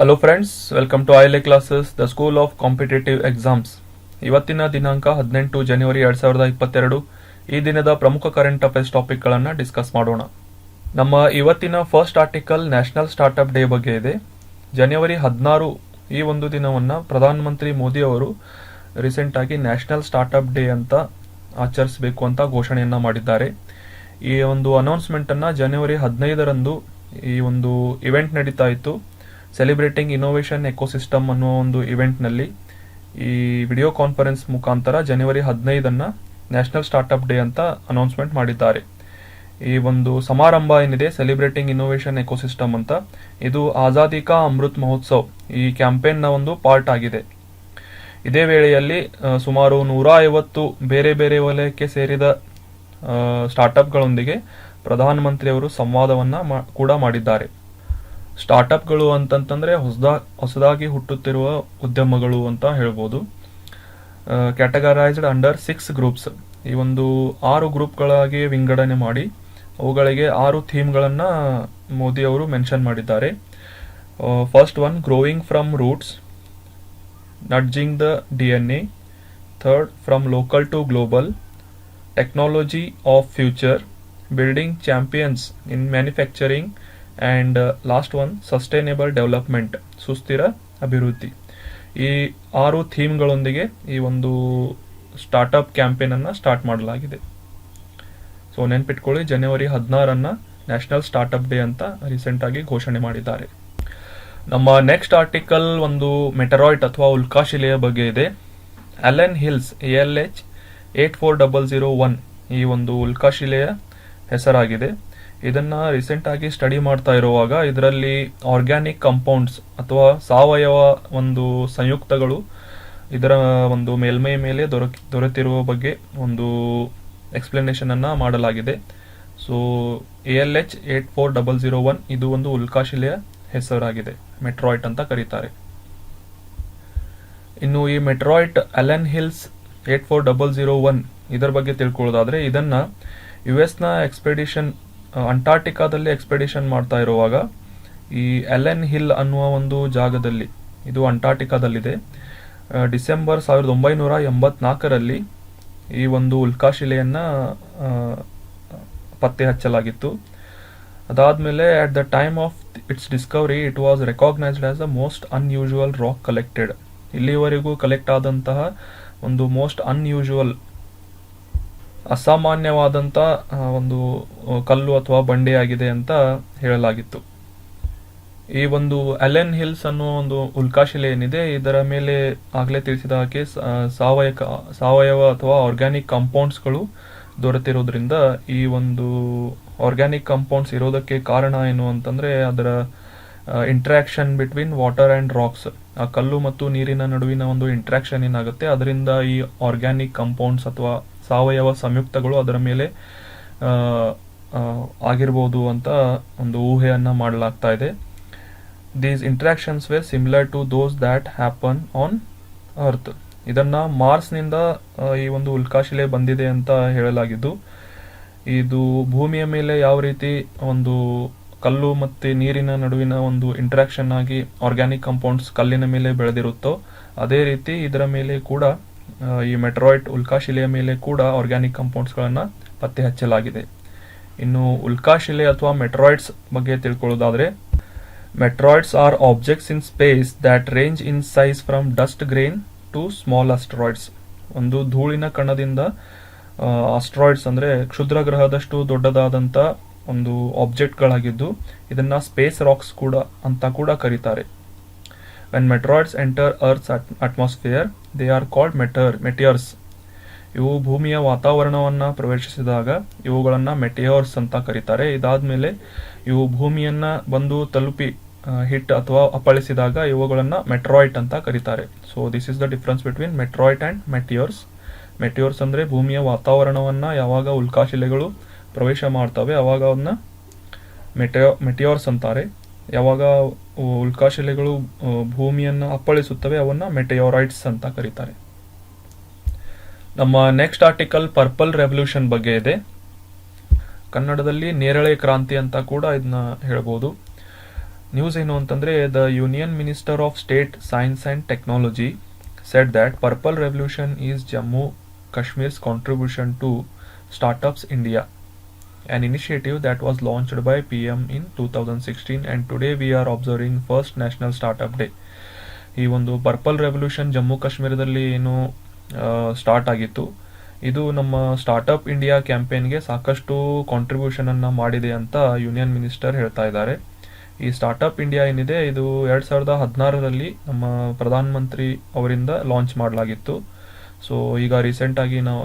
Hello friends, welcome to ILA classes, the school of competitive exams. ಇವತ್ತಿನ ದಿನಾಂಕ 18 ಜನವರಿ 2022. ಈ ದಿನದ ಪ್ರಮುಖ ಕರೆಂಟ್ ಅಫೇರ್ಸ್ ಟಾಪಿಕ್ಗಳನ್ನು ಡಿಸ್ಕಸ್ ಮಾಡೋಣ. ನಮ್ಮ ಇವತ್ತಿನ first article national startup day ಬಗ್ಗೆ ಇದೆ. ಜನವರಿ 16 ಈ ಒಂದು ದಿನವನ್ನು ಪ್ರಧಾನಮಂತ್ರಿ ಮೋದಿ ಅವರು ರೀಸೆಂಟ್ ಆಗಿ ನ್ಯಾಷನಲ್ ಸ್ಟಾರ್ಟ್ಅಪ್ ಡೇ ಅಂತ ಆಚರಿಸಬೇಕು ಅಂತ ಘೋಷಣೆಯನ್ನ ಮಾಡಿದ್ದಾರೆ. ಈ ಒಂದು ಅನೌನ್ಸ್ಮೆಂಟ್ ಅನ್ನ ಜನವರಿ 15ರಂದು ಈ ಒಂದು ಇವೆಂಟ್ ನಡೀತಾ ಇತ್ತು. ಸೆಲೆಬ್ರೇಟಿಂಗ್ ಇನೋವೇಷನ್ ಎಕೋಸಿಸ್ಟಮ್ ಅನ್ನುವ ಒಂದು ಇವೆಂಟ್ನಲ್ಲಿ ಈ ವಿಡಿಯೋ ಕಾನ್ಫರೆನ್ಸ್ ಮುಖಾಂತರ ಜನವರಿ 15 ನ್ಯಾಷನಲ್ ಸ್ಟಾರ್ಟ್ಅಪ್ ಡೇ ಅಂತ ಅನೌನ್ಸ್ಮೆಂಟ್ ಮಾಡಿದ್ದಾರೆ. ಈ ಒಂದು ಸಮಾರಂಭ ಏನಿದೆ ಸೆಲೆಬ್ರೇಟಿಂಗ್ ಇನೋವೇಷನ್ ಎಕೋಸಿಸ್ಟಮ್ ಅಂತ, ಇದು ಆಜಾದಿ ಕಾ ಅಮೃತ್ ಮಹೋತ್ಸವ್ ಈ ಕ್ಯಾಂಪೇನ್ನ ಒಂದು ಪಾರ್ಟ್ ಆಗಿದೆ. ಇದೇ ವೇಳೆಯಲ್ಲಿ ಸುಮಾರು 150 ಬೇರೆ ಬೇರೆ ವಲಯಕ್ಕೆ ಸೇರಿದ ಸ್ಟಾರ್ಟ್ಅಪ್ಗಳೊಂದಿಗೆ ಪ್ರಧಾನಮಂತ್ರಿಯವರು ಸಂವಾದವನ್ನ ಕೂಡ ಮಾಡಿದ್ದಾರೆ. ಸ್ಟಾರ್ಟ್ಅಪ್ಗಳು ಅಂತಂತಂದ್ರೆ ಹೊಸದಾಗಿ ಹುಟ್ಟುತ್ತಿರುವ ಉದ್ಯಮಗಳು ಅಂತ ಹೇಳ್ಬೋದು. Categorised under 6 groups. ಈ ಒಂದು 6 ಗ್ರೂಪ್ಗಳಾಗಿ ವಿಂಗಡಣೆ ಮಾಡಿ ಅವುಗಳಿಗೆ 6 ಥೀಮ್ಗಳನ್ನ ಮೋದಿ ಅವರು ಮೆನ್ಷನ್ ಮಾಡಿದ್ದಾರೆ. First one, growing from roots, nudging the DNA. Third, from local to global, technology of future, building champions in manufacturing, and last one, sustainable development, ಸುಸ್ಥಿರ ಅಭಿವೃದ್ಧಿ. ಈ 6 ಥೀಮ್ಗಳೊಂದಿಗೆ ಈ ಒಂದು ಸ್ಟಾರ್ಟ್ಅಪ್ ಕ್ಯಾಂಪೇನ್ ಅನ್ನ ಸ್ಟಾರ್ಟ್ ಮಾಡಲಾಗಿದೆ. ಸೊ ನೆನ್ಪಿಟ್ಕೊಳ್ಳಿ, ಜನವರಿ 16 ನ್ಯಾಷನಲ್ ಸ್ಟಾರ್ಟ್ಅಪ್ ಡೇ ಅಂತ ರೀಸೆಂಟ್ ಆಗಿ ಘೋಷಣೆ ಮಾಡಿದ್ದಾರೆ. ನಮ್ಮ ನೆಕ್ಸ್ಟ್ ಆರ್ಟಿಕಲ್ ಒಂದು ಮೆಟರಾಯ್ಡ್ ಅಥವಾ ಉಲ್ಕಾಶಿಲೆಯ ಬಗ್ಗೆ ಇದೆ. ಅಲೆನ್ ಹಿಲ್ಸ್ ALH 84001 ಈ ಒಂದು ಉಲ್ಕಾಶಿಲೆಯ ಹೆಸರಾಗಿದೆ. ಇದನ್ನ ರೀಸೆಂಟ್ ಆಗಿ ಸ್ಟಡಿ ಮಾಡ್ತಾ ಇರುವಾಗ ಇದರಲ್ಲಿ ಆರ್ಗ್ಯಾನಿಕ್ ಕಂಪೌಂಡ್ಸ್ ಅಥವಾ ಸಾವಯವ ಒಂದು ಸಂಯುಕ್ತಗಳು ಇದರ ಒಂದು ಮೇಲ್ಮೈ ಮೇಲೆ ದೊರೆತಿರುವ ಬಗ್ಗೆ ಒಂದು ಎಕ್ಸ್ಪ್ಲನೇಷನ್ ಅನ್ನ ಮಾಡಲಾಗಿದೆ. ಸೊ ALH 84001 ಇದು ಒಂದು ಉಲ್ಕಾಶಿಲೆಯ ಹೆಸರಾಗಿದೆ, ಮೆಟ್ರಾಯ್ಡ್ ಅಂತ ಕರೀತಾರೆ. ಇನ್ನು ಈ ಮೆಟ್ರಾಯ್ಡ್ ಅಲೆನ್ ಹಿಲ್ಸ್ 84001 ಇದರ ಬಗ್ಗೆ ತಿಳ್ಕೊಳ್ಳೋದಾದ್ರೆ, ಇದನ್ನ US ನ ಎಕ್ಸ್ಪೆಡಿಷನ್ ಅಂಟಾರ್ಟಿಕಾದಲ್ಲಿ ಎಕ್ಸ್ಪೆಡಿಷನ್ ಮಾಡ್ತಾ ಇರುವಾಗ ಈ ಅಲೆನ್ ಹಿಲ್ ಅನ್ನುವ ಒಂದು ಜಾಗದಲ್ಲಿ, ಇದು ಅಂಟಾರ್ಟಿಕಾದಲ್ಲಿದೆ, ಡಿಸೆಂಬರ್ 1984ರಲ್ಲಿ ಈ ಒಂದು ಉಲ್ಕಾಶಿಲೆಯನ್ನ ಪತ್ತೆ ಹಚ್ಚಲಾಗಿತ್ತು. ಅದಾದ್ಮೇಲೆ at the time of it's Discovery it was recognised as the most unusual rock collected. ಇಲ್ಲಿವರೆಗೂ ಕಲೆಕ್ಟ್ ಆದಂತಹ ಒಂದು ಮೋಸ್ಟ್ ಅನ್ಯೂಶುವಲ್ ಅಸಾಮಾನ್ಯವಾದಂತ ಒಂದು ಕಲ್ಲು ಅಥವಾ ಬಂಡೆಯಾಗಿದೆ ಅಂತ ಹೇಳಲಾಗಿತ್ತು. ಈ ಒಂದು ಅಲೆನ್ ಹಿಲ್ಸ್ ಅನ್ನುವ ಒಂದು ಉಲ್ಕಾಶಿಲೆ ಏನಿದೆ ಇದರ ಮೇಲೆ ಆಗ್ಲೇ ತಿಳಿಸಿದ ಹಾಗೆ ಸಾವಯವ ಅಥವಾ ಆರ್ಗ್ಯಾನಿಕ್ ಕಂಪೌಂಡ್ಸ್ಗಳು ದೊರೆತಿರೋದ್ರಿಂದ ಈ ಒಂದು ಆರ್ಗ್ಯಾನಿಕ್ ಕಂಪೌಂಡ್ಸ್ ಇರೋದಕ್ಕೆ ಕಾರಣ ಏನು ಅಂತಂದ್ರೆ ಅದರ interaction between water and rocks, ಆ ಕಲ್ಲು ಮತ್ತು ನೀರಿನ ನಡುವಿನ ಒಂದು ಇಂಟ್ರಾಕ್ಷನ್ ಏನಾಗುತ್ತೆ ಅದರಿಂದ ಈ ಆರ್ಗ್ಯಾನಿಕ್ ಕಂಪೌಂಡ್ಸ್ ಅಥವಾ ಸಾವಯವ ಸಂಯುಕ್ತಗಳು ಅದರ ಮೇಲೆ ಆಗಿರ್ಬೋದು ಅಂತ ಒಂದು ಊಹೆಯನ್ನ ಮಾಡಲಾಗ್ತಾ ಇದೆ. These interactions were similar to those that happen on earth. ಇದನ್ನ ಮಾರ್ಸ್ ನಿಂದ ಈ ಒಂದು ಉಲ್ಕಾಶಿಲೆ ಬಂದಿದೆ ಅಂತ ಹೇಳಲಾಗಿದ್ದು, ಇದು ಭೂಮಿಯ ಮೇಲೆ ಯಾವ ರೀತಿ ಒಂದು ಕಲ್ಲು ಮತ್ತೆ ನೀರಿನ ನಡುವಿನ ಒಂದು ಇಂಟ್ರಾಕ್ಷನ್ ಆಗಿ ಆರ್ಗ್ಯಾನಿಕ್ ಕಂಪೌಂಡ್ಸ್ ಕಲ್ಲಿನ ಮೇಲೆ ಬೆಳೆದಿರುತ್ತೋ ಅದೇ ರೀತಿ ಇದರ ಮೇಲೆ ಕೂಡ ಈ ಮೆಟ್ರಾಯ್ಡ್ ಉಲ್ಕಾಶಿಲೆಯ ಮೇಲೆ ಕೂಡ ಆರ್ಗ್ಯಾನಿಕ್ ಕಂಪೌಂಡ್ಸ್ ಗಳನ್ನ ಪತ್ತೆ ಹಚ್ಚಲಾಗಿದೆ. ಇನ್ನು ಉಲ್ಕಾಶಿಲೆ ಅಥವಾ ಮೆಟ್ರಾಯ್ಡ್ಸ್ ಬಗ್ಗೆ ತಿಳ್ಕೊಳ್ಳೋದಾದ್ರೆ, meteoroids are objects in space that range in size from dust grain to small asteroids. ಒಂದು ಧೂಳಿನ ಕಣದಿಂದ ಅಸ್ಟ್ರಾಯ್ಡ್ಸ್ ಅಂದ್ರೆ ಕ್ಷುದ್ರ ಗ್ರಹದಷ್ಟು ದೊಡ್ಡದಾದಂತ ಒಂದು ಆಬ್ಜೆಕ್ಟ್ ಗಳಾಗಿದ್ದು ಇದನ್ನ ಸ್ಪೇಸ್ ರಾಕ್ಸ್ ಕೂಡ ಅಂತ ಕೂಡ ಕರೀತಾರೆ. When meteoroids enter Earth's atmosphere, they are called meteors. ಇವು ಭೂಮಿಯ ವಾತಾವರಣವನ್ನ ಪ್ರವೇಶಿಸಿದಾಗ ಇವುಗಳನ್ನ ಮೆಟಿಯೋರ್ಸ್ ಅಂತ ಕರೀತಾರೆ. ಇದಾದ್ಮೇಲೆ ಇವು ಭೂಮಿಯನ್ನ ಬಂದು ತಲುಪಿ ಹಿಟ್ ಅಥವಾ ಅಪ್ಪಳಿಸಿದಾಗ ಇವುಗಳನ್ನ ಮೆಟ್ರಾಯ್ಡ್ ಅಂತ ಕರೀತಾರೆ. So this is the difference between meteoroid and meteors. Meteors ಅಂದ್ರೆ ಭೂಮಿಯ ವಾತಾವರಣವನ್ನ ಯಾವಾಗ ಉಲ್ಕಾಶಿಲೆಗಳು ಪ್ರವೇಶ ಮಾಡ್ತವೆ ಅವಾಗ ಅವನ್ನ ಮೆಟಿಯೋರ್ಸ್ ಅಂತಾರೆ. ಯಾವಾಗ ಉಲ್ಕಾಶಿಲೆಗಳು ಭೂಮಿಯನ್ನ ಅಪ್ಪಳಿಸುತ್ತವೆ ಅವನ್ನ ಮೆಟಿಯೋರೈಟ್ಸ್ ಅಂತ ಕರೀತಾರೆ. ನಮ್ಮ ನೆಕ್ಸ್ಟ್ ಆರ್ಟಿಕಲ್ ಪರ್ಪಲ್ ರೆವಲ್ಯೂಷನ್ ಬಗ್ಗೆ ಇದೆ. ಕನ್ನಡದಲ್ಲಿ ನೇರಳೆ ಕ್ರಾಂತಿ ಅಂತ ಕೂಡ ಇದನ್ನ ಹೇಳ್ಬೋದು. ನ್ಯೂಸ್ ಏನು ಅಂತಂದರೆ, the union minister of state science and technology said that Purple Revolution is Jammu Kashmir's contribution to Startups India, an initiative that was launched by PM in 2016, and today we are observing first National Startup Day. ಈ ಒಂದು purple revolution Jammu ಕಾಶ್ಮೀರದಲ್ಲಿ ಏನು start ಆಗಿತ್ತು, ಇದು ನಮ್ಮ startup India ಕ್ಯಾಂಪೇನ್ಗೆ ಸಾಕಷ್ಟು contribution ಅನ್ನ ಮಾಡಿದೆ ಅಂತ ಯೂನಿಯನ್ ಮಿನಿಸ್ಟರ್ ಹೇಳ್ತಾ ಇದ್ದಾರೆ. ಈ ಸ್ಟಾರ್ಟಪ್ ಇಂಡಿಯಾ ಏನಿದೆ, ಇದು 2016ರಲ್ಲಿ ನಮ್ಮ ಪ್ರಧಾನಮಂತ್ರಿ ಅವರಿಂದ ಲಾಂಚ್ ಮಾಡಲಾಗಿತ್ತು. ಸೊ ಈಗ ರೀಸೆಂಟಾಗಿ ನಾವು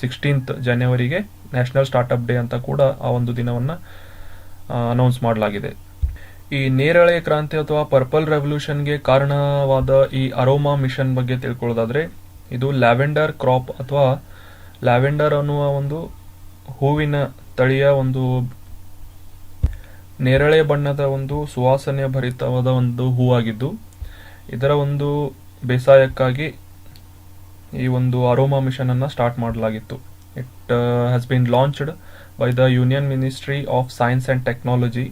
16th ಜನವರಿಗೆ ನ್ಯಾಷನಲ್ ಸ್ಟಾರ್ಟಪ್ ಡೇ ಅಂತ ಕೂಡ ಆ ಒಂದು ದಿನವನ್ನು ಅನೌನ್ಸ್ ಮಾಡಲಾಗಿದೆ. ಈ ನೇರಳೆ ಕ್ರಾಂತಿ ಅಥವಾ ಪರ್ಪಲ್ ರೆವಲ್ಯೂಷನ್ಗೆ ಕಾರಣವಾದ ಈ ಅರೋಮಾ ಮಿಷನ್ ಬಗ್ಗೆ ತಿಳ್ಕೊಳ್ಳೋದಾದ್ರೆ, ಇದು ಲ್ಯಾವೆಂಡರ್ ಕ್ರಾಪ್ ಅಥವಾ ಲ್ಯಾವೆಂಡರ್ ಅನ್ನುವ ಒಂದು ಹೂವಿನ ತಳಿಯ ಒಂದು ನೇರಳೆ ಬಣ್ಣದ ಒಂದು ಸುವಾಸನೆ ಭರಿತವಾದ ಒಂದು ಹೂವಾಗಿದ್ದು, ಇದರ ಒಂದು ಬೇಸಾಯಕ್ಕಾಗಿ ಈ ಒಂದು ಅರೋಮಾ ಮಿಷನ್ ಅನ್ನ ಸ್ಟಾರ್ಟ್ ಮಾಡಲಾಗಿತ್ತು. It has been launched by the union ministry of science and technology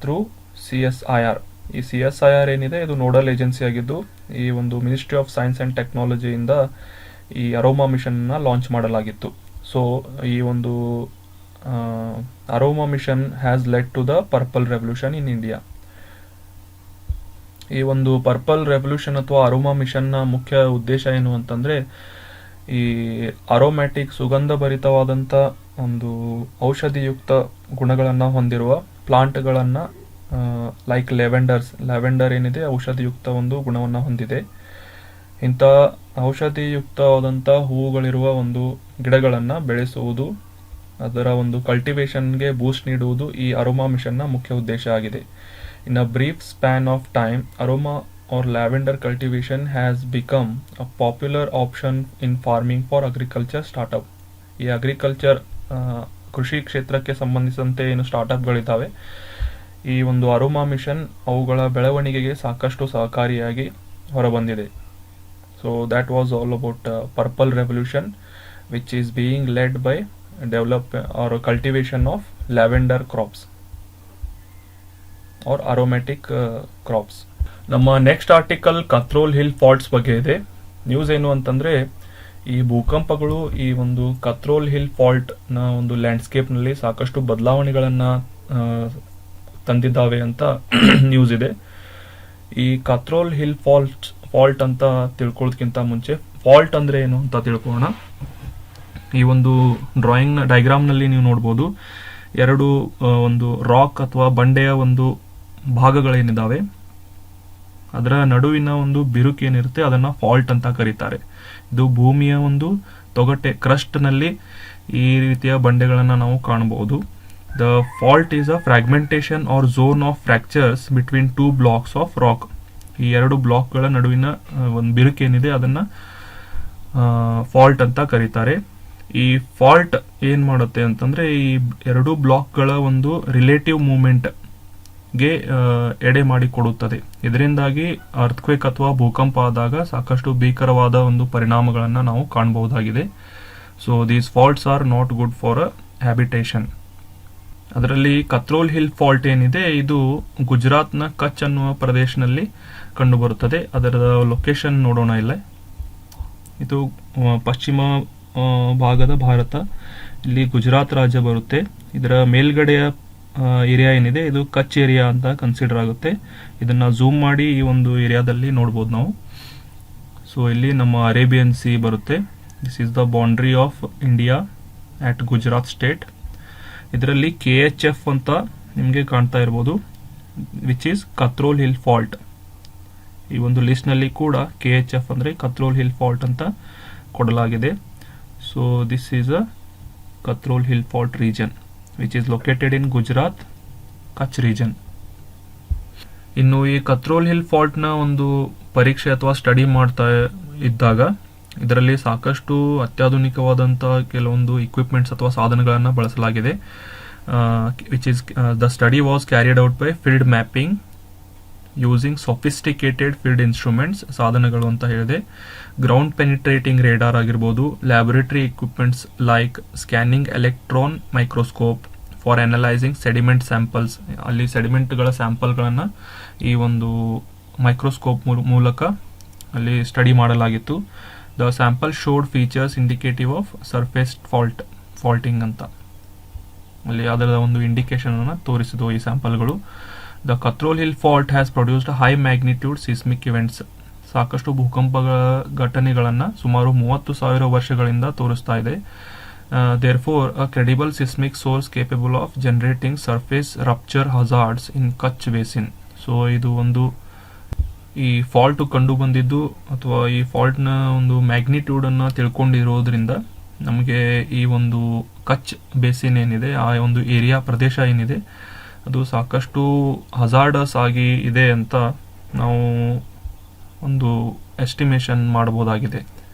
through CSIR. ಈ CSIR ಏನಿದೆ, ಇದು ನೋಡಲ್ ಏಜೆನ್ಸಿ ಆಗಿದ್ದು, ಈ ಒಂದು ಮಿನಿಸ್ಟ್ರಿ ಆಫ್ ಸೈನ್ಸ್ ಅಂಡ್ ಟೆಕ್ನಾಲಜಿಯಿಂದ ಈ ಅರೋಮಾ ಮಿಷನ್ ಅನ್ನ ಲಾಂಚ್ ಮಾಡಲಾಗಿತ್ತು. ಸೊ ಈ ಒಂದು aroma mission has led to the purple revolution in India. ಈ ಒಂದು ಪರ್ಪಲ್ ರೆವಲ್ಯೂಷನ್ ಅಥವಾ ಅರೋಮಾ ಮಿಷನ್ ನ ಮುಖ್ಯ ಉದ್ದೇಶ ಏನು ಅಂತಂದ್ರೆ, ಈ ಅರೋಮ್ಯಾಟಿಕ್ ಸುಗಂಧ ಭರಿತವಾದಂತ ಒಂದು ಔಷಧಿಯುಕ್ತ ಗುಣಗಳನ್ನ ಹೊಂದಿರುವ ಪ್ಲಾಂಟ್ಗಳನ್ನ ಲೈಕ್ ಲ್ಯಾವೆಂಡರ್ ಏನಿದೆ ಔಷಧಿಯುಕ್ತ ಒಂದು ಗುಣವನ್ನ ಹೊಂದಿದೆ. ಇಂಥ ಔಷಧಿಯುಕ್ತವಾದಂಥ ಹೂವುಗಳಿರುವ ಒಂದು ಗಿಡಗಳನ್ನ ಬೆಳೆಸುವುದು, ಅದರ ಒಂದು ಕಲ್ಟಿವೇಶನ್ಗೆ ಬೂಸ್ಟ್ ನೀಡುವುದು ಈ ಅರೋಮಾ ಮಿಷನ್ನ ಮುಖ್ಯ ಉದ್ದೇಶ ಆಗಿದೆ. In a brief span of time, aroma or lavender cultivation has become a popular option in farming for agriculture startup. ಈ ಅಗ್ರಿಕಲ್ಚರ್ ಕೃಷಿ ಕ್ಷೇತ್ರಕ್ಕೆ ಸಂಬಂಧಿಸಿದಂತೆ ಏನು ಸ್ಟಾರ್ಟ್ಅಪ್ಗಳಿದ್ದಾವೆ, ಈ ಒಂದು ಅರೋಮಾ ಮಿಷನ್ ಅವುಗಳ ಬೆಳವಣಿಗೆಗೆ ಸಾಕಷ್ಟು ಸಹಕಾರಿಯಾಗಿ ಹೊರಬಂದಿದೆ. So that was all about purple revolution which is being led by cultivation of lavender crops or aromatic crops. ನಮ್ಮ next article Katrol hill faults ಬಗ್ಗೆ ಇದೆ. ನ್ಯೂಸ್ ಏನು ಅಂತಂದ್ರೆ, ಈ ಭೂಕಂಪಗಳು ಈ ಒಂದು ಕತ್ರೋಲ್ ಹಿಲ್ ಫಾಲ್ಟ್ ನ ಒಂದು ಲ್ಯಾಂಡ್ಸ್ಕೇಪ್ ನಲ್ಲಿ ಸಾಕಷ್ಟು ಬದಲಾವಣೆಗಳನ್ನ ತಂದಿದ್ದಾವೆ ಅಂತ ನ್ಯೂಸ್ ಇದೆ. ಈ ಕತ್ರೋಲ್ ಹಿಲ್ ಫಾಲ್ಟ್ ಅಂತ ತಿಳ್ಕೊಳ್ಳೋದಕ್ಕಿಂತ ಮುಂಚೆ ಫಾಲ್ಟ್ ಅಂದ್ರೆ ಏನು ಅಂತ ತಿಳ್ಕೊಳ್ಳೋಣ. ಈ ಒಂದು ಡಯಾಗ್ರಾಮ್ ನಲ್ಲಿ ನೀವು ನೋಡ್ಬೋದು, ಎರಡು ಒಂದು ರಾಕ್ ಅಥವಾ ಬಂಡೆಯ ಒಂದು ಭಾಗಗಳೇನಿದಾವೆ, ಅದರ ನಡುವಿನ ಒಂದು ಬಿರುಕು ಏನಿರುತ್ತೆ ಅದನ್ನ ಫಾಲ್ಟ್ ಅಂತ ಕರೀತಾರೆ. ಇದು ಭೂಮಿಯ ಒಂದು ತೊಗಟೆ ಕ್ರಸ್ಟ್ ನಲ್ಲಿ ಈ ರೀತಿಯ ಬಂಡೆಗಳನ್ನ ನಾವು ಕಾಣಬಹುದು. The fault is a fragmentation or zone of fractures between two blocks of rock. ಈ ಎರಡು ಬ್ಲಾಕ್ಗಳ ನಡುವಿನ ಒಂದು ಬಿರುಕು ಏನಿದೆ ಅದನ್ನ ಫಾಲ್ಟ್ ಅಂತ ಕರೀತಾರೆ. ಈ ಫಾಲ್ಟ್ ಏನ್ ಮಾಡುತ್ತೆ ಅಂತಂದ್ರೆ, ಈ ಎರಡು ಬ್ಲಾಕ್ಗಳ ಒಂದು ರಿಲೇಟಿವ್ ಮೂವ್ಮೆಂಟ್ ಗೆ ಎಡೆ ಮಾಡಿ ಕೊಡುತ್ತದೆ. ಇದರಿಂದಾಗಿ ಅರ್ಥಕ್ವೇಕ್ ಅಥವಾ ಭೂಕಂಪ ಆದಾಗ ಸಾಕಷ್ಟು ಭೀಕರವಾದ ಒಂದು ಪರಿಣಾಮಗಳನ್ನ ನಾವು ಕಾಣಬಹುದಾಗಿದೆ. So these faults are not good for habitation. ಅದರಲ್ಲಿ ಕತ್ರೋಲ್ ಹಿಲ್ ಫಾಲ್ಟ್ ಏನಿದೆ, ಇದು ಗುಜರಾತ್ನ ಕಚ್ ಅನ್ನುವ ಪ್ರದೇಶದಲ್ಲಿ ಕಂಡು ಬರುತ್ತದೆ. ಅದರ ಲೊಕೇಶನ್ ನೋಡೋಣ ಇಲ್ಲ. ಇದು ಪಶ್ಚಿಮ ಭಾಗದ ಭಾರತ, ಇಲ್ಲಿ ಗುಜರಾತ್ ರಾಜ್ಯ ಬರುತ್ತೆ. ಇದರ ಮೇಲ್ಗಡೆಯ ಏರಿಯಾ ಏನಿದೆ ಇದು ಕಚ್ ಏರಿಯಾ ಅಂತ ಕನ್ಸಿಡರ್ ಆಗುತ್ತೆ. ಇದನ್ನ ಝೂಮ್ ಮಾಡಿ ಈ ಒಂದು ಏರಿಯಾದಲ್ಲಿ ನೋಡ್ಬೋದು ನಾವು. ಸೊ ಇಲ್ಲಿ ನಮ್ಮ ಅರೇಬಿಯನ್ ಸಿ ಬರುತ್ತೆ. This is the boundary of India at Gujarat state. ಇದರಲ್ಲಿ KHF ಅಂತ ನಿಮಗೆ ಕಾಣ್ತಾ ಇರ್ಬೋದು, ವಿಚ್ ಈಸ್ ಕತ್ರೋಲ್ ಹಿಲ್ ಫಾಲ್ಟ್. ಈ ಒಂದು ಲಿಸ್ಟ್ ನಲ್ಲಿ ಕೂಡ KHF ಅಂದ್ರೆ ಕತ್ರೋಲ್ ಹಿಲ್ ಫಾಲ್ಟ್ ಅಂತ ಕೊಡಲಾಗಿದೆ. So this is a Katrol hill fault region which is located in Gujarat Kutch region. ಇನ್ನು ಈ ಕತ್ರೋಲ್ ಹಿಲ್ ಫಾಲ್ಟ್ ನ ಒಂದು ಪರೀಕ್ಷೆ ಅಥವಾ ಸ್ಟಡಿ ಮಾಡ್ತಾ ಇದ್ದಾಗ ಇದರಲ್ಲಿ ಸಾಕಷ್ಟು ಅತ್ಯಾಧುನಿಕವಾದಂತಹ ಕೆಲವೊಂದು ಇಕ್ವಿಪ್ಮೆಂಟ್ಸ್ ಅಥವಾ ಸಾಧನಗಳನ್ನು ಬಳಸಲಾಗಿದೆ. Which is the study was carried out by field mapping using sophisticated field instruments. ಸಾಧನಗಳು ಅಂತ ಹೇಳಿದೆ, ಗ್ರೌಂಡ್ ಪೆನಿಟ್ರೇಟಿಂಗ್ ರೇಡಾರ್ ಆಗಿರ್ಬೋದು, laboratory equipments like scanning electron microscope, for analysing sediment samples. ಅಲ್ಲಿ ಸೆಡಿಮೆಂಟ್ಗಳ ಸ್ಯಾಂಪಲ್ಗಳನ್ನು ಈ ಒಂದು ಮೈಕ್ರೋಸ್ಕೋಪ್ ಮೂಲಕ ಅಲ್ಲಿ ಸ್ಟಡಿ ಮಾಡಲಾಗಿತ್ತು. The sample showed features indicative of surface faulting ಅಂತ ಅಲ್ಲಿ ಅದರ ಒಂದು ಇಂಡಿಕೇಶನ್ ಅನ್ನು ತೋರಿಸಿದವು ಈ ಸ್ಯಾಂಪಲ್ಗಳು. The Katrol hill fault has produced high magnitude seismic events. ಸಾಕಷ್ಟು ಭೂಕಂಪ ಘಟನೆಗಳನ್ನು ಸುಮಾರು 30,000 ವರ್ಷಗಳಿಂದ ತೋರಿಸ್ತಾ ಇದೆ. Therefore a credible seismic source capable of generating surface rupture hazards in Kutch basin. So ಇದು ಒಂದು ಈ ಫಾಲ್ಟ್ ಕಂಡು ಬಂದಿದ್ದು ಅಥವಾ ಈ ಫಾಲ್ಟ್ನ ಒಂದು ಮ್ಯಾಗ್ನಿಟ್ಯೂಡ್ ಅನ್ನು ತಿಳ್ಕೊಂಡಿರೋದ್ರಿಂದ ನಮಗೆ ಈ ಒಂದು ಕಚ್ ಬೇಸಿನ್ ಏನಿದೆ, ಆ ಒಂದು ಏರಿಯಾ ಪ್ರದೇಶ ಏನಿದೆ ಅದು ಸಾಕಷ್ಟು ಹಜಾರ್ಡಸ್ ಆಗಿ ಇದೆ ಅಂತ ನಾವು ಒಂದು ಎಸ್ಟಿಮೇಷನ್ ಮಾಡಬಹುದಾಗಿದೆ.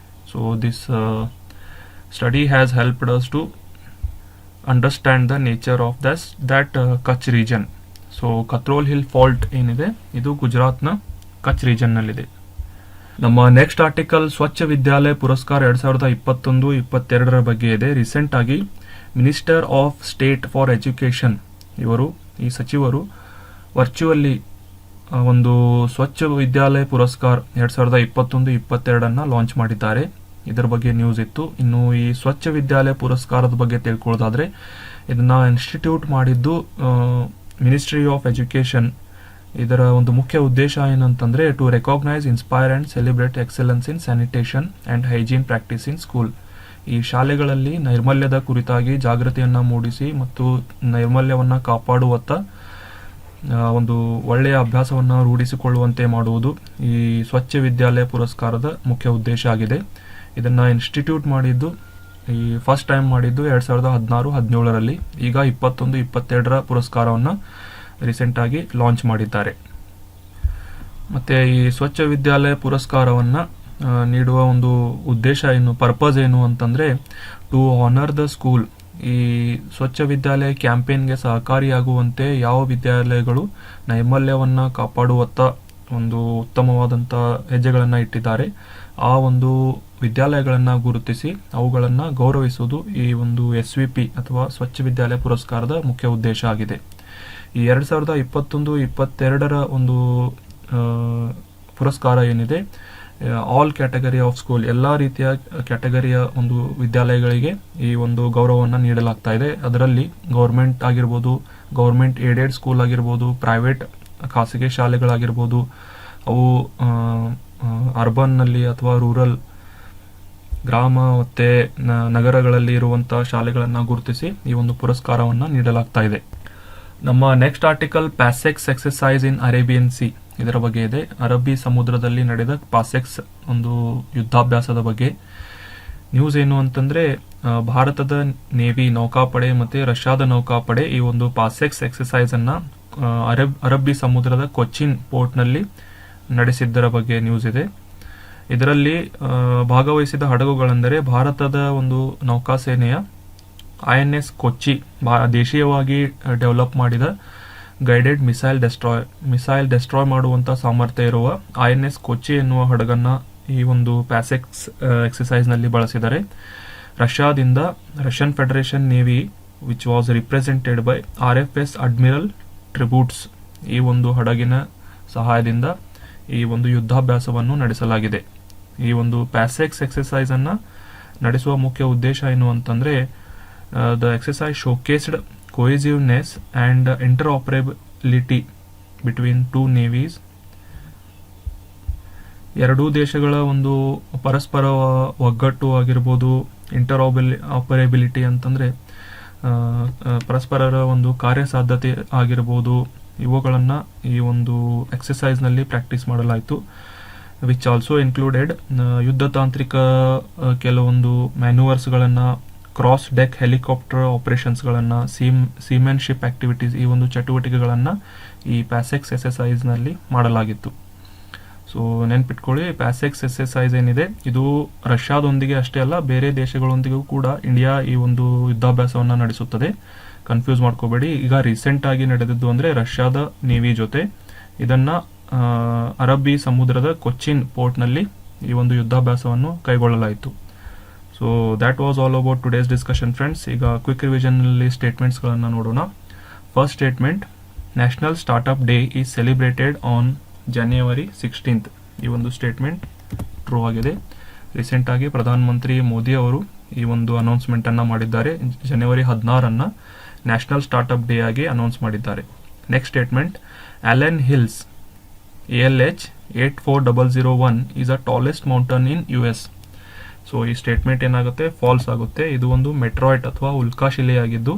So this study has helped us to understand the nature of that Kutch region. So Katrol hill fault ಏನಿದೆ ಇದು ಗುಜರಾತ್ನ ಕಚ್ ರೀಜನ್ನಲ್ಲಿದೆ. ನಮ್ಮ ನೆಕ್ಸ್ಟ್ ಆರ್ಟಿಕಲ್ ಸ್ವಚ್ಛ ವಿದ್ಯಾಲಯ ಪುರಸ್ಕಾರ 2021-22 ಬಗ್ಗೆ ಇದೆ. ರೀಸೆಂಟ್ ಆಗಿ minister of state for education ಈ ಸಚಿವರು ವರ್ಚುವಲ್ಲಿ ಒಂದು ಸ್ವಚ್ಛ ವಿದ್ಯಾಲಯ ಪುರಸ್ಕಾರ 2021-22 ಲಾಂಚ್ ಮಾಡಿದ್ದಾರೆ. ಇದರ ಬಗ್ಗೆ ನ್ಯೂಸ್ ಇತ್ತು. ಇನ್ನು ಈ ಸ್ವಚ್ಛ ವಿದ್ಯಾಲಯ ಪುರಸ್ಕಾರದ ಬಗ್ಗೆ ತಿಳ್ಕೊಳ್ಳೋದಾದ್ರೆ ಇದನ್ನ ಇನ್ಸ್ಟಿಟ್ಯೂಟ್ ಮಾಡಿದ್ದು ಮಿನಿಸ್ಟ್ರಿ ಆಫ್ ಎಜುಕೇಶನ್. ಇದರ ಒಂದು ಮುಖ್ಯ ಉದ್ದೇಶ ಏನಂತಂದ್ರೆ to recognise, inspire and celebrate excellence in sanitation and hygiene practice in school. ಈ ಶಾಲೆಗಳಲ್ಲಿ ನೈರ್ಮಲ್ಯದ ಕುರಿತಾಗಿ ಜಾಗೃತಿಯನ್ನ ಮೂಡಿಸಿ ಮತ್ತು ನೈರ್ಮಲ್ಯವನ್ನ ಕಾಪಾಡುವತ್ತ ಒಂದು ಒಳ್ಳೆಯ ಅಭ್ಯಾಸವನ್ನು ರೂಢಿಸಿಕೊಳ್ಳುವಂತೆ ಮಾಡುವುದು ಈ ಸ್ವಚ್ಛ ವಿದ್ಯಾಲಯ ಪುರಸ್ಕಾರದ ಮುಖ್ಯ ಉದ್ದೇಶ ಆಗಿದೆ. ಇದನ್ನ ಇನ್ಸ್ಟಿಟ್ಯೂಟ್ ಮಾಡಿದ್ದು ಫಸ್ಟ್ ಟೈಮ್ ಮಾಡಿದ್ದು 2016-17ರಲ್ಲಿ. ಈಗ 21-22 ಪುರಸ್ಕಾರವನ್ನು ರೀಸೆಂಟ್ ಆಗಿ ಲಾಂಚ್ ಮಾಡಿದ್ದಾರೆ. ಮತ್ತೆ ಈ ಸ್ವಚ್ಛ ವಿದ್ಯಾಲಯ ಪುರಸ್ಕಾರವನ್ನ ನೀಡುವ ಒಂದು ಉದ್ದೇಶ ಪರ್ಪಸ್ ಏನು ಅಂತಂದ್ರೆ ಟು ಆನರ್ ದ ಸ್ಕೂಲ್. ಈ ಸ್ವಚ್ಛ ವಿದ್ಯಾಲಯ ಕ್ಯಾಂಪೇನ್ಗೆ ಸಹಕಾರಿಯಾಗುವಂತೆ ಯಾವ ವಿದ್ಯಾಲಯಗಳು ನೈರ್ಮಲ್ಯವನ್ನ ಕಾಪಾಡುವತ್ತ ಒಂದು ಉತ್ತಮವಾದಂಥ ಹೆಜ್ಜೆಗಳನ್ನು ಇಟ್ಟಿದ್ದಾರೆ ಆ ಒಂದು ವಿದ್ಯಾಲಯಗಳನ್ನು ಗುರುತಿಸಿ ಅವುಗಳನ್ನು ಗೌರವಿಸುವುದು ಈ ಒಂದು SVP ಅಥವಾ ಸ್ವಚ್ಛ ವಿದ್ಯಾಲಯ ಪುರಸ್ಕಾರದ ಮುಖ್ಯ ಉದ್ದೇಶ ಆಗಿದೆ. ಈ 2021-22 ಒಂದು ಪುರಸ್ಕಾರ ಏನಿದೆ ಆಲ್ ಕ್ಯಾಟಗರಿ ಆಫ್ ಸ್ಕೂಲ್, ಎಲ್ಲ ರೀತಿಯ ಕ್ಯಾಟಗರಿಯ ಒಂದು ವಿದ್ಯಾಲಯಗಳಿಗೆ ಈ ಒಂದು ಗೌರವವನ್ನು ನೀಡಲಾಗ್ತಾ ಇದೆ. ಅದರಲ್ಲಿ ಗೌರ್ಮೆಂಟ್ ಆಗಿರ್ಬೋದು, ಗೌರ್ಮೆಂಟ್ ಏಡೆಡ್ ಸ್ಕೂಲ್ ಆಗಿರ್ಬೋದು, ಪ್ರೈವೇಟ್ ಖಾಸಗಿ ಶಾಲೆಗಳಾಗಿರ್ಬೋದು, ಅವು ಅರ್ಬನ್ನಲ್ಲಿ ಅಥವಾ ರೂರಲ್ ಗ್ರಾಮ ಮತ್ತೆ ನಗರಗಳಲ್ಲಿ ಇರುವಂತಹ ಶಾಲೆಗಳನ್ನು ಗುರುತಿಸಿ ಈ ಒಂದು ಪುರಸ್ಕಾರವನ್ನು ನೀಡಲಾಗ್ತಾ ಇದೆ. ನಮ್ಮ ನೆಕ್ಸ್ಟ್ ಆರ್ಟಿಕಲ್ ಪ್ಯಾಸೆಕ್ಸ್ ಎಕ್ಸರ್ಸೈಸ್ ಇನ್ ಅರೇಬಿಯನ್ ಸಿ ಇದರ ಬಗ್ಗೆ ಇದೆ. ಅರಬ್ಬಿ ಸಮುದ್ರದಲ್ಲಿ ನಡೆದ ಪಾಸೆಕ್ಸ್ ಒಂದು ಯುದ್ಧಾಭ್ಯಾಸದ ಬಗ್ಗೆ ನ್ಯೂಸ್ ಏನು ಅಂತಂದ್ರೆ ಭಾರತದ ನೇವಿ ನೌಕಾಪಡೆ ಮತ್ತೆ ರಷ್ಯಾದ ನೌಕಾಪಡೆ ಈ ಒಂದು ಪಾಸೆಕ್ಸ್ ಎಕ್ಸರ್ಸೈಸ್ ಅನ್ನ ಅರಬ್ಬಿ ಸಮುದ್ರದ ಕೊಚ್ಚಿನ್ ಪೋರ್ಟ್ ನಲ್ಲಿ ನಡೆಸಿದ್ದರ ಬಗ್ಗೆ ನ್ಯೂಸ್ ಇದೆ. ಇದರಲ್ಲಿ ಭಾಗವಹಿಸಿದ ಹಡಗುಗಳೆಂದರೆ ಭಾರತದ ಒಂದು ನೌಕಾಸೇನೆಯ INS ಕೊಚ್ಚಿ, ದೇಶೀಯವಾಗಿ ಡೆವಲಪ್ ಮಾಡಿದ ಗೈಡೆಡ್ ಮಿಸೈಲ್ ಡೆಸ್ಟ್ರಾಯ್ ಮಾಡುವಂತ ಸಾಮರ್ಥ್ಯ ಇರುವ INS ಕೊಚ್ಚಿ ಎನ್ನುವ ಹಡಗನ್ನ ಈ ಒಂದು ಪ್ಯಾಸೆಕ್ಸ್ ಎಕ್ಸರ್ಸೈಸ್ ನಲ್ಲಿ ಬಳಸಿದರೆ ರಷ್ಯಾದಿಂದ Russian Federation Navy which was represented by RFS Admiral Tributs ಈ ಒಂದು ಹಡಗಿನ ಸಹಾಯದಿಂದ ಈ ಒಂದು ಯುದ್ಧಾಭ್ಯಾಸವನ್ನು ನಡೆಸಲಾಗಿದೆ. ಈ ಒಂದು ಪ್ಯಾಸೆಕ್ಸ್ ಎಕ್ಸರ್ಸೈಸ್ ಅನ್ನ ನಡೆಸುವ ಮುಖ್ಯ ಉದ್ದೇಶ ಏನು ಅಂತಂದ್ರೆ the exercise ಶೋಕೇಸ್ಡ್ cohesiveness and interoperability between two navies. ಎರಡೂ ದೇಶಗಳ ಒಂದು ಪರಸ್ಪರ ಒಗ್ಗಟ್ಟು ಆಗಿರ್ಬೋದು, ಇಂಟರ್ಆಪರೇಬಿಲಿಟಿ ಅಂತಂದ್ರೆ ಪರಸ್ಪರರ ಒಂದು ಕಾರ್ಯಸಾಧ್ಯತೆ ಆಗಿರ್ಬೋದು, ಇವುಗಳನ್ನು ಈ ಒಂದು ಎಕ್ಸರ್ಸೈಸ್ ನಲ್ಲಿ ಪ್ರಾಕ್ಟೀಸ್ ಮಾಡಲಾಯಿತು. ವಿಚ್ ಆಲ್ಸೋ ಇನ್ಕ್ಲೂಡೆಡ್ ಯುದ್ಧ ತಾಂತ್ರಿಕ ಕೆಲವೊಂದು ಮ್ಯಾನ್ಯೂವರ್ಸ್ಗಳನ್ನು, ಕ್ರಾಸ್ ಡೆಕ್ ಹೆಲಿಕಾಪ್ಟರ್ ಆಪರೇಷನ್ಸ್ಗಳನ್ನು, ಸೀಮೆನ್ಶಿಪ್ ಆಕ್ಟಿವಿಟೀಸ್ ಈ ಒಂದು ಚಟುವಟಿಕೆಗಳನ್ನು ಈ ಪ್ಯಾಸೆಕ್ಸ್ ಎಕ್ಸರ್ಸೈಸ್ ನಲ್ಲಿ ಮಾಡಲಾಗಿತ್ತು. ಸೊ ನೆನ್ಪಿಟ್ಕೊಳ್ಳಿ, ಪ್ಯಾಸೆಕ್ಸ್ ಎಕ್ಸರ್ಸೈಸ್ ಏನಿದೆ ಇದು ರಷ್ಯಾದೊಂದಿಗೆ ಅಷ್ಟೇ ಅಲ್ಲ, ಬೇರೆ ದೇಶಗಳೊಂದಿಗೂ ಕೂಡ ಇಂಡಿಯಾ ಈ ಒಂದು ಯುದ್ಧಾಭ್ಯಾಸವನ್ನು ನಡೆಸುತ್ತದೆ. ಕನ್ಫ್ಯೂಸ್ ಮಾಡ್ಕೋಬೇಡಿ. ಈಗ ರೀಸೆಂಟ್ ಆಗಿ ನಡೆದಿದ್ದು ಅಂದ್ರೆ ರಷ್ಯಾದ ನೇವಿ ಜೊತೆ ಇದನ್ನ ಅರಬ್ಬಿ ಸಮುದ್ರದ ಕೊಚ್ಚಿನ್ ಪೋರ್ಟ್ ನಲ್ಲಿ ಈ ಒಂದು ಯುದ್ಧಾಭ್ಯಾಸವನ್ನು ಕೈಗೊಳ್ಳಲಾಯಿತು. So so that was all about today's discussion friends. ಈಗ ಕ್ವಿಕ್ ರಿವಿಷನ್ನಲ್ಲಿ ಸ್ಟೇಟ್ಮೆಂಟ್ಸ್ಗಳನ್ನು ನೋಡೋಣ. First statement, national startup day is celebrated on January 16th. ಈ ಒಂದು ಸ್ಟೇಟ್ಮೆಂಟ್ ಟ್ರೂ ಆಗಿದೆ. ರೀಸೆಂಟಾಗಿ ಪ್ರಧಾನಮಂತ್ರಿ ಮೋದಿ ಅವರು ಈ ಒಂದು ಅನೌನ್ಸ್ಮೆಂಟನ್ನು ಮಾಡಿದ್ದಾರೆ. January 16 ನ್ಯಾಷನಲ್ ಸ್ಟಾರ್ಟ್ಅಪ್ ಡೇ ಆಗಿ ಅನೌನ್ಸ್ ಮಾಡಿದ್ದಾರೆ. Next statement, Allen hills ALH 84001 is a tallest mountain in US. So ಈ ಸ್ಟೇಟ್ಮೆಂಟ್ ಏನಾಗುತ್ತೆ, ಫಾಲ್ಸ್ ಆಗುತ್ತೆ. ಇದು ಒಂದು ಮೆಟ್ರಾಯ್ಟ್ ಅಥವಾ ಉಲ್ಕಾಶಿಲೆಯಾಗಿದ್ದು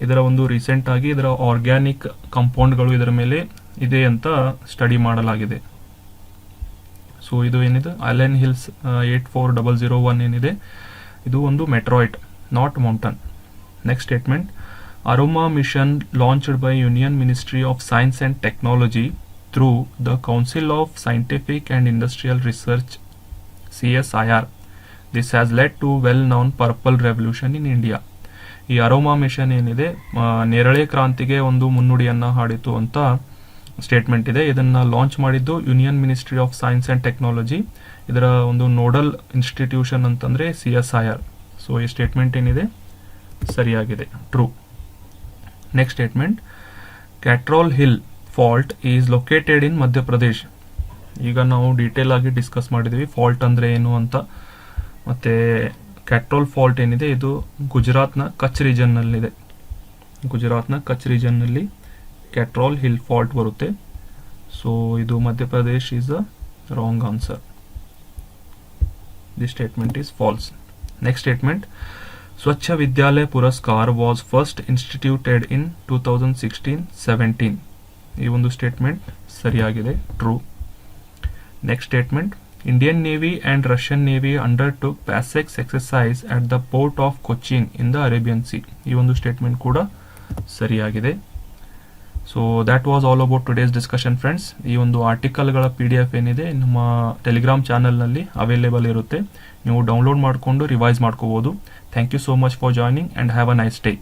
ಇದರ ಒಂದು ರೀಸೆಂಟ್ ಆಗಿ ಇದರ ಆರ್ಗ್ಯಾನಿಕ್ ಕಂಪೌಂಡ್ಗಳು ಇದರ ಮೇಲೆ ಇದೆ ಅಂತ ಸ್ಟಡಿ ಮಾಡಲಾಗಿದೆ. ಸೊ ಇದು ಏನಿದೆ ಅಲೆನ್ ಹಿಲ್ಸ್ 84001 ಏನಿದೆ ಇದು ಒಂದು meteorite, not mountain. Next statement, aroma mission launched by union ministry of science and technology through the council of scientific and industrial research CSIR. This has led to well known purple revolution in India. ಈ aroma mission ಏನಿದೆ ನೇರಳೆ ಕ್ರಾಂತಿಗೆ ಒಂದು ಮುನ್ನುಡಿಯನ್ನ ಹಾಡಿತು ಅಂತ statement ಇದೆ. ಇದನ್ನ launch ಮಾಡಿದ್ದು union ministry of science and technology. ಇದರ ಒಂದು ನೋಡಲ್ ಇನ್ಸ್ಟಿಟ್ಯೂಷನ್ ಅಂತಂದ್ರೆ CSIR. ಸೊ ಈ ಸ್ಟೇಟ್ಮೆಂಟ್ ಏನಿದೆ ಸರಿಯಾಗಿದೆ, true. Next statement, Katrol hill fault is located in Madhya Pradesh. ಈಗ ನಾವು ಡೀಟೇಲ್ ಆಗಿ ಡಿಸ್ಕಸ್ ಮಾಡಿದ್ವಿ ಫಾಲ್ಟ್ ಅಂದ್ರೆ ಏನು ಅಂತ. ಮತ್ತೆ ಕ್ಯಾಟ್ರಾಲ್ ಫಾಲ್ಟ್ ಏನಿದೆ ಇದು ಗುಜರಾತ್ನ ಕಚ್ ರೀಜನ್ ನಲ್ಲಿದೆ. ಗುಜರಾತ್ನ ಕಚ್ ರೀಜನ್ ನಲ್ಲಿ ಕ್ಯಾಟ್ರಾಲ್ ಹಿಲ್ ಫಾಲ್ಟ್ ಬರುತ್ತೆ. ಸೊ ಇದು Madhya Pradesh is a wrong answer. This statement is false. Next statement, ಸ್ವಚ್ಛ ವಿದ್ಯಾಲಯ ಪುರಸ್ಕಾರ್ ವಾಸ್ ಫಸ್ಟ್ ಇನ್ಸ್ಟಿಟ್ಯೂಟೆಡ್ ಇನ್ 2016-17. ಈ ಒಂದು ಸ್ಟೇಟ್ಮೆಂಟ್ ಸರಿಯಾಗಿದೆ, true. Next statement, Indian Navy and Russian Navy undertook PASEX exercise at the port of Cochin in the Arabian Sea. ಈ ಒಂದು statement ಕೂಡ ಸರಿಯಾಗಿದೆ. So that was all about today's discussion friends. ಈ ಒಂದು ಆರ್ಟಿಕಲ್ಗಳ PDF ಏನಿದೆ ನಮ್ಮ Telegram ಚಾನಲ್ನಲ್ಲಿ available ಇರುತ್ತೆ. ನೀವು ಡೌನ್ಲೋಡ್ ಮಾಡಿಕೊಂಡು ರಿವೈಸ್ ಮಾಡ್ಕೋಬಹುದು. Thank you so much for joining and have a nice day.